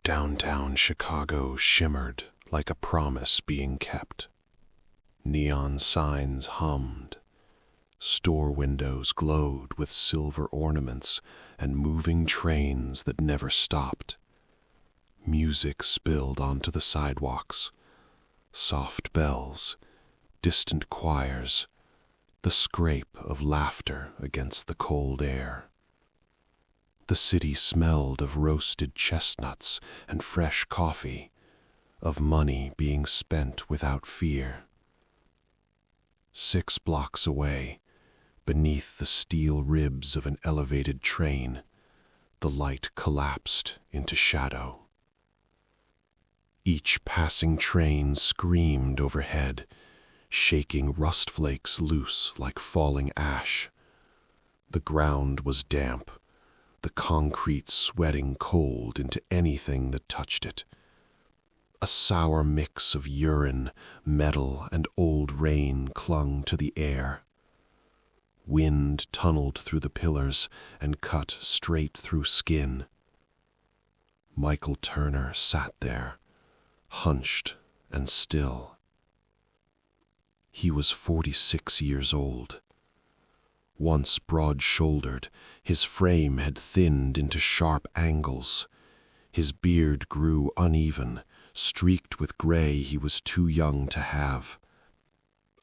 Downtown Chicago shimmered like a promise being kept. Neon signs hummed. Store windows glowed with silver ornaments and moving trains that never stopped. Music spilled onto the sidewalks. Soft bells, distant choirs, the scrape of laughter against the cold air. The city smelled of roasted chestnuts and fresh coffee, of money being spent without fear. 6 blocks away, beneath the steel ribs of an elevated train, the light collapsed into shadow. Each passing train screamed overhead, shaking rust flakes loose like falling ash. The ground was damp, the concrete sweating cold into anything that touched it. A sour mix of urine, metal, and old rain clung to the air. Wind tunneled through the pillars and cut straight through skin. Michael Turner sat there, hunched and still. He was 46 years old. Once broad-shouldered, his frame had thinned into sharp angles. His beard grew uneven, streaked with gray he was too young to have.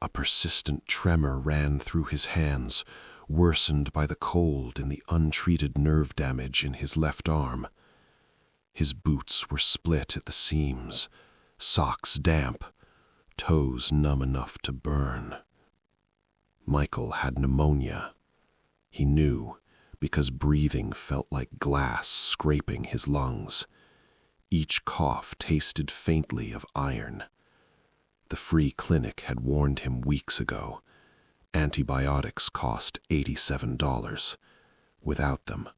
A persistent tremor ran through his hands, worsened by the cold and the untreated nerve damage in his left arm. His boots were split at the seams, socks damp, toes numb enough to burn. Michael had pneumonia. He knew, because breathing felt like glass scraping his lungs. Each cough tasted faintly of iron. The free clinic had warned him weeks ago. Antibiotics cost $87. Without them,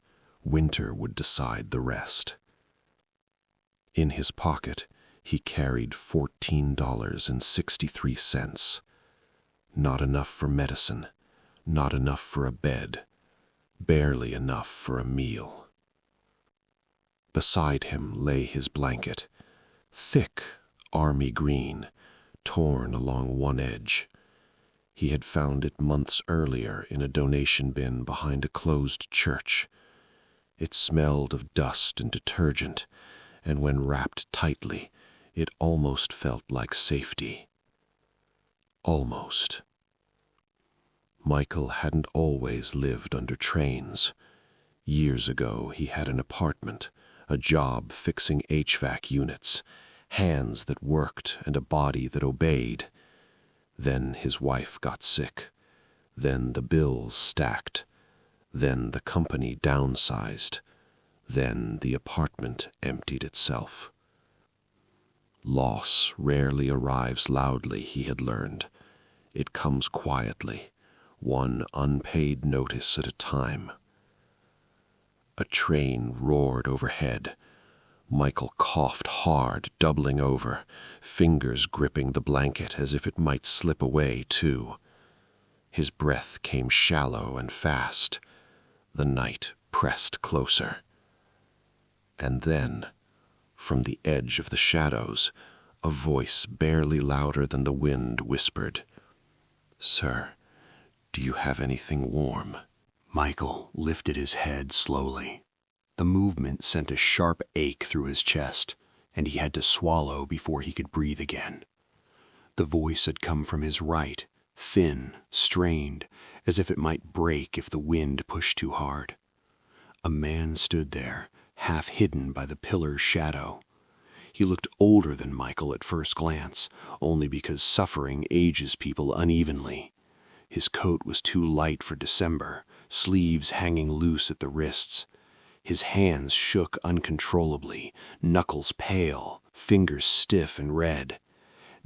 winter would decide the rest. In his pocket, he carried $14.63. Not enough for medicine, not enough for a bed, barely enough for a meal. Beside him lay his blanket, thick, army green, torn along one edge. He had found it months earlier in a donation bin behind a closed church. It smelled of dust and detergent, and when wrapped tightly, it almost felt like safety. Almost. Michael hadn't always lived under trains. Years ago, he had an apartment, a job fixing HVAC units, hands that worked and a body that obeyed. Then his wife got sick. Then the bills stacked. Then the company downsized. Then the apartment emptied itself. Loss rarely arrives loudly, he had learned. It comes quietly, one unpaid notice at a time. A train roared overhead. Michael coughed hard, doubling over, fingers gripping the blanket as if it might slip away, too. His breath came shallow and fast. The night pressed closer. And then, from the edge of the shadows, a voice barely louder than the wind whispered, "Sir, do you have anything warm?" Michael lifted his head slowly. The movement sent a sharp ache through his chest, and he had to swallow before he could breathe again. The voice had come from his right, thin, strained, as if it might break if the wind pushed too hard. A man stood there, half hidden by the pillar's shadow. He looked older than Michael at first glance, only because suffering ages people unevenly. His coat was too light for December, sleeves hanging loose at the wrists. His hands shook uncontrollably, knuckles pale, fingers stiff and red.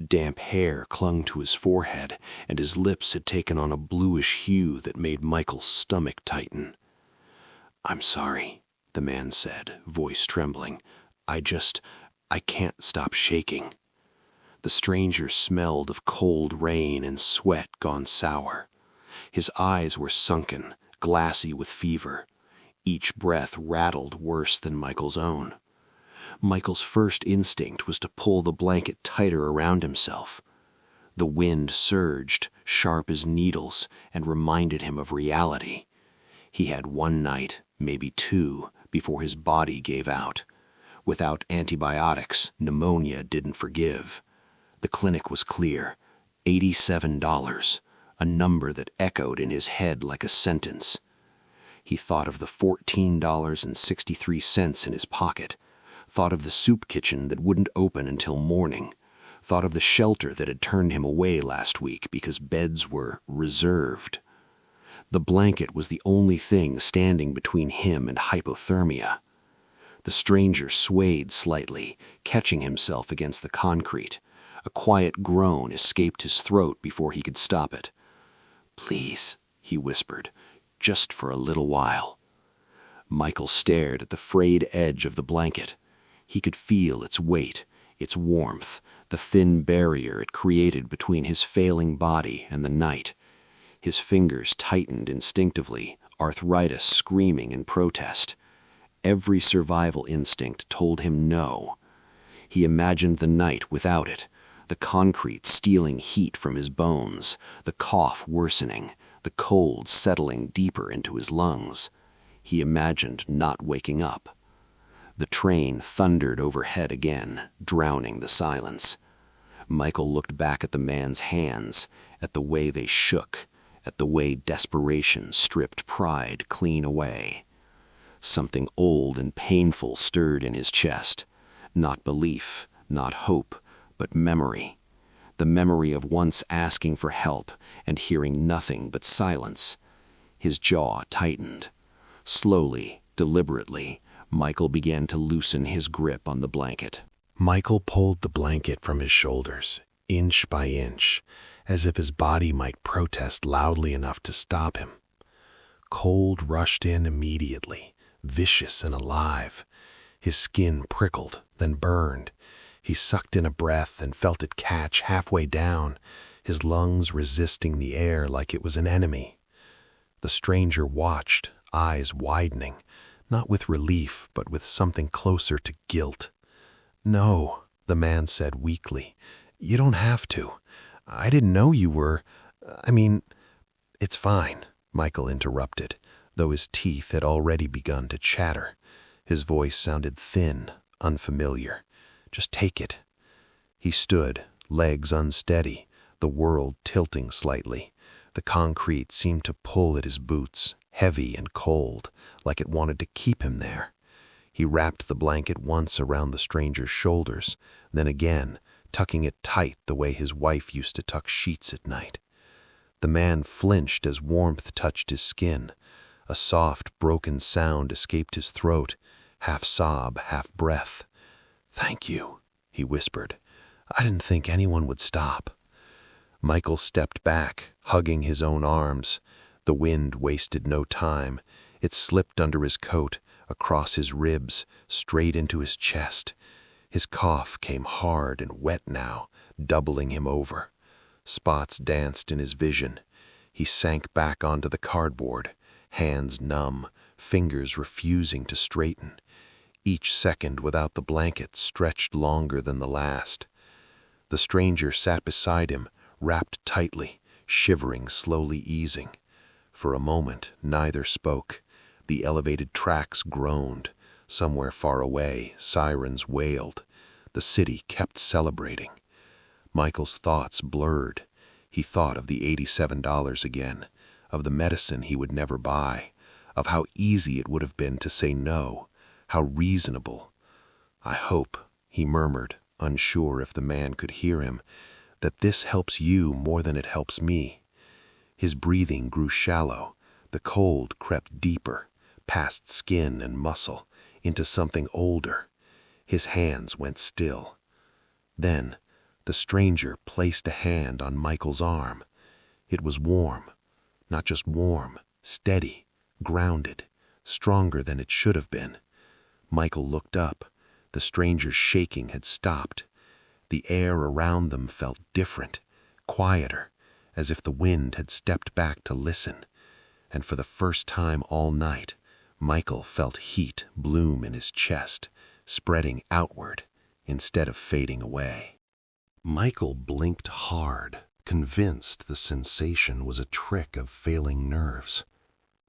Damp hair clung to his forehead, and his lips had taken on a bluish hue that made Michael's stomach tighten. "I'm sorry," the man said, voice trembling. I can't stop shaking." The stranger smelled of cold rain and sweat gone sour. His eyes were sunken, glassy with fever. Each breath rattled worse than Michael's own. Michael's first instinct was to pull the blanket tighter around himself. The wind surged, sharp as needles, and reminded him of reality. He had one night, maybe two, before his body gave out. Without antibiotics, pneumonia didn't forgive. The clinic was clear. $87, a number that echoed in his head like a sentence. He thought of the $14.63 in his pocket, thought of the soup kitchen that wouldn't open until morning, thought of the shelter that had turned him away last week because beds were reserved. The blanket was the only thing standing between him and hypothermia. The stranger swayed slightly, catching himself against the concrete. A quiet groan escaped his throat before he could stop it. "Please," he whispered, "just for a little while." Michael stared at the frayed edge of the blanket. He could feel its weight, its warmth, the thin barrier it created between his failing body and the night. His fingers tightened instinctively, arthritis screaming in protest. Every survival instinct told him no. He imagined the night without it, the concrete stealing heat from his bones, the cough worsening, the cold settling deeper into his lungs. He imagined not waking up. The train thundered overhead again, drowning the silence. Michael looked back at the man's hands, at the way they shook, at the way desperation stripped pride clean away. Something old and painful stirred in his chest. Not belief, not hope, but memory. The memory of once asking for help and hearing nothing but silence. His jaw tightened. Slowly, deliberately, Michael began to loosen his grip on the blanket. Michael pulled the blanket from his shoulders, inch by inch, as if his body might protest loudly enough to stop him. Cold rushed in immediately, vicious and alive. His skin prickled, then burned. He sucked in a breath and felt it catch halfway down, his lungs resisting the air like it was an enemy. The stranger watched, eyes widening, not with relief, but with something closer to guilt. "No," the man said weakly. "You don't have to. I didn't know you were. It's fine," Michael interrupted, though his teeth had already begun to chatter. His voice sounded thin, unfamiliar. "Just take it." He stood, legs unsteady, the world tilting slightly. The concrete seemed to pull at his boots, heavy and cold, like it wanted to keep him there. He wrapped the blanket once around the stranger's shoulders, then again, tucking it tight the way his wife used to tuck sheets at night. The man flinched as warmth touched his skin. A soft, broken sound escaped his throat, half sob, half breath. "Thank you," he whispered. "I didn't think anyone would stop." Michael stepped back, hugging his own arms. The wind wasted no time. It slipped under his coat, across his ribs, straight into his chest. His cough came hard and wet now, doubling him over. Spots danced in his vision. He sank back onto the cardboard, hands numb, fingers refusing to straighten. Each second without the blanket stretched longer than the last. The stranger sat beside him, wrapped tightly, shivering, slowly easing. For a moment, neither spoke. The elevated tracks groaned. Somewhere far away, sirens wailed. The city kept celebrating. Michael's thoughts blurred. He thought of the $87 again, of the medicine he would never buy, of how easy it would have been to say no, how reasonable. "I hope," he murmured, unsure if the man could hear him, "that this helps you more than it helps me." His breathing grew shallow. The cold crept deeper, past skin and muscle, into something older. His hands went still. Then, the stranger placed a hand on Michael's arm. It was warm. Not just warm, steady, grounded, stronger than it should have been. Michael looked up. The stranger's shaking had stopped. The air around them felt different, quieter, as if the wind had stepped back to listen. And for the first time all night, Michael felt heat bloom in his chest, spreading outward instead of fading away. Michael blinked hard, convinced the sensation was a trick of failing nerves.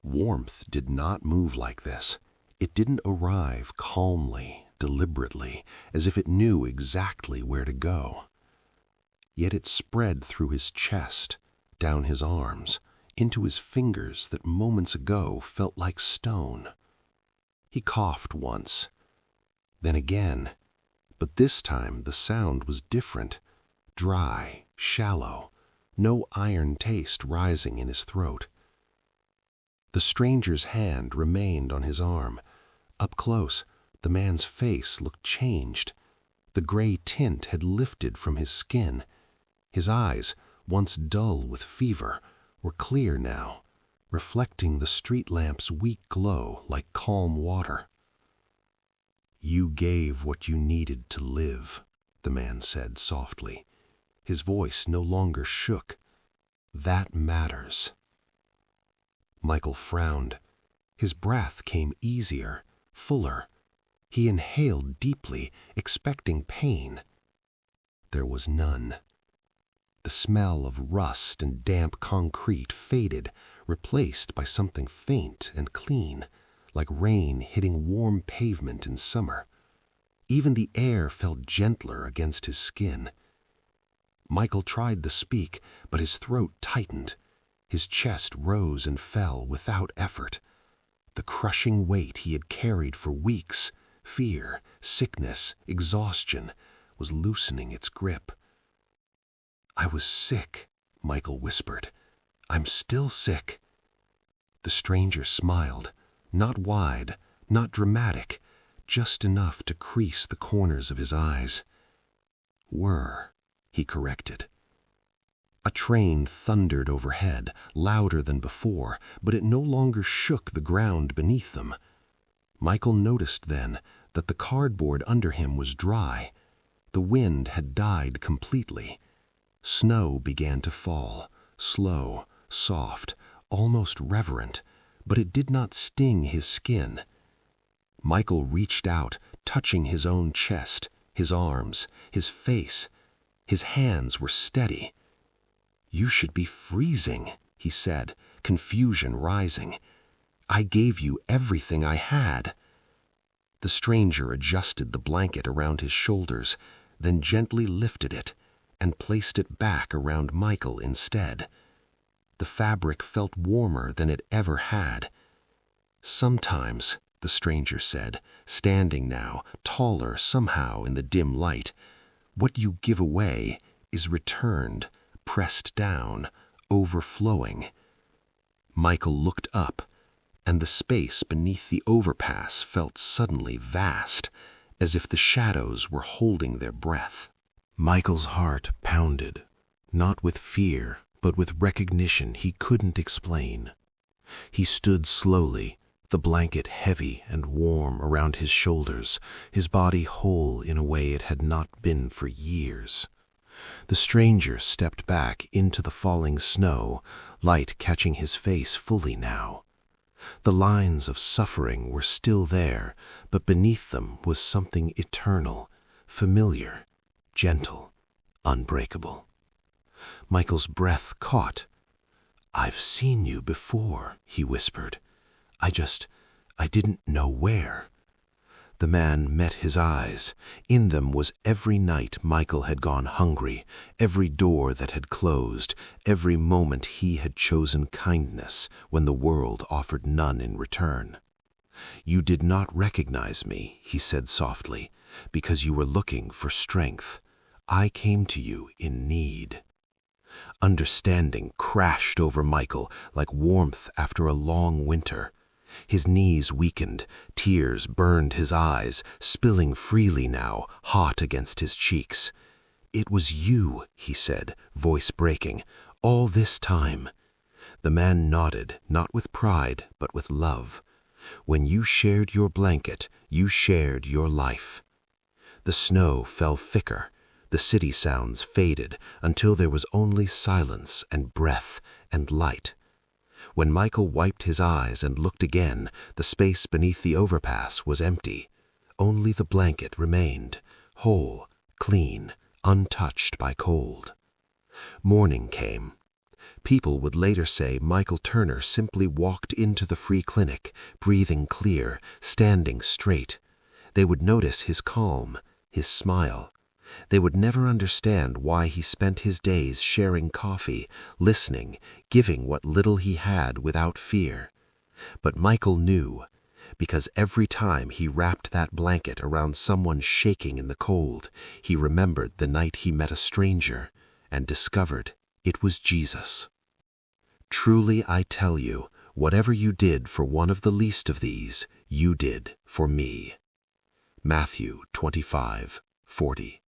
Warmth did not move like this. It didn't arrive calmly, deliberately, as if it knew exactly where to go. Yet it spread through his chest, down his arms, into his fingers that moments ago felt like stone. He coughed once, then again, but this time the sound was different, dry, shallow, no iron taste rising in his throat. The stranger's hand remained on his arm. Up close, the man's face looked changed. The gray tint had lifted from his skin. His eyes, once dull with fever, were clear now, reflecting the street lamp's weak glow like calm water. "You gave what you needed to live," the man said softly. His voice no longer shook. "That matters." Michael frowned. His breath came easier, fuller. He inhaled deeply, expecting pain. There was none. The smell of rust and damp concrete faded, replaced by something faint and clean, like rain hitting warm pavement in summer. Even the air felt gentler against his skin. Michael tried to speak, but his throat tightened. His chest rose and fell without effort. The crushing weight he had carried for weeks, fear, sickness, exhaustion, was loosening its grip. "I was sick," Michael whispered. "I'm still sick." The stranger smiled, not wide, not dramatic, just enough to crease the corners of his eyes. "Were," he corrected. A train thundered overhead, louder than before, but it no longer shook the ground beneath them. Michael noticed then that the cardboard under him was dry. The wind had died completely. Snow began to fall, slow, soft, almost reverent, but it did not sting his skin. Michael reached out, touching his own chest, his arms, his face. His hands were steady. "You should be freezing," he said, confusion rising. "I gave you everything I had." The stranger adjusted the blanket around his shoulders, then gently lifted it and placed it back around Michael instead. The fabric felt warmer than it ever had. "Sometimes," the stranger said, standing now, taller somehow in the dim light, "what you give away is returned, pressed down, overflowing." Michael looked up, and the space beneath the overpass felt suddenly vast, as if the shadows were holding their breath. Michael's heart pounded, not with fear, but with recognition he couldn't explain. He stood slowly, the blanket heavy and warm around his shoulders, his body whole in a way it had not been for years. The stranger stepped back into the falling snow, light catching his face fully now. The lines of suffering were still there, but beneath them was something eternal, familiar, gentle, unbreakable. Michael's breath caught. "I've seen you before," he whispered. I didn't know where." The man met his eyes. In them was every night Michael had gone hungry, every door that had closed, every moment he had chosen kindness when the world offered none in return. "You did not recognize me," he said softly, "because you were looking for strength. I came to you in need." Understanding crashed over Michael like warmth after a long winter. His knees weakened, tears burned his eyes, spilling freely now, hot against his cheeks. "It was you," he said, voice breaking, "all this time." The man nodded, not with pride, but with love. "When you shared your blanket, you shared your life." The snow fell thicker. The city sounds faded until there was only silence and breath and light. When Michael wiped his eyes and looked again, the space beneath the overpass was empty. only the blanket remained, whole, clean, untouched by cold. Morning came. People would later say Michael Turner simply walked into the free clinic, breathing clear, standing straight. They would notice his calm, his smile. They would never understand why he spent his days sharing coffee, listening, giving what little he had without fear. But Michael knew, because every time he wrapped that blanket around someone shaking in the cold, he remembered the night he met a stranger and discovered it was Jesus. Truly I tell you, whatever you did for one of the least of these, you did for me. Matthew 25:40.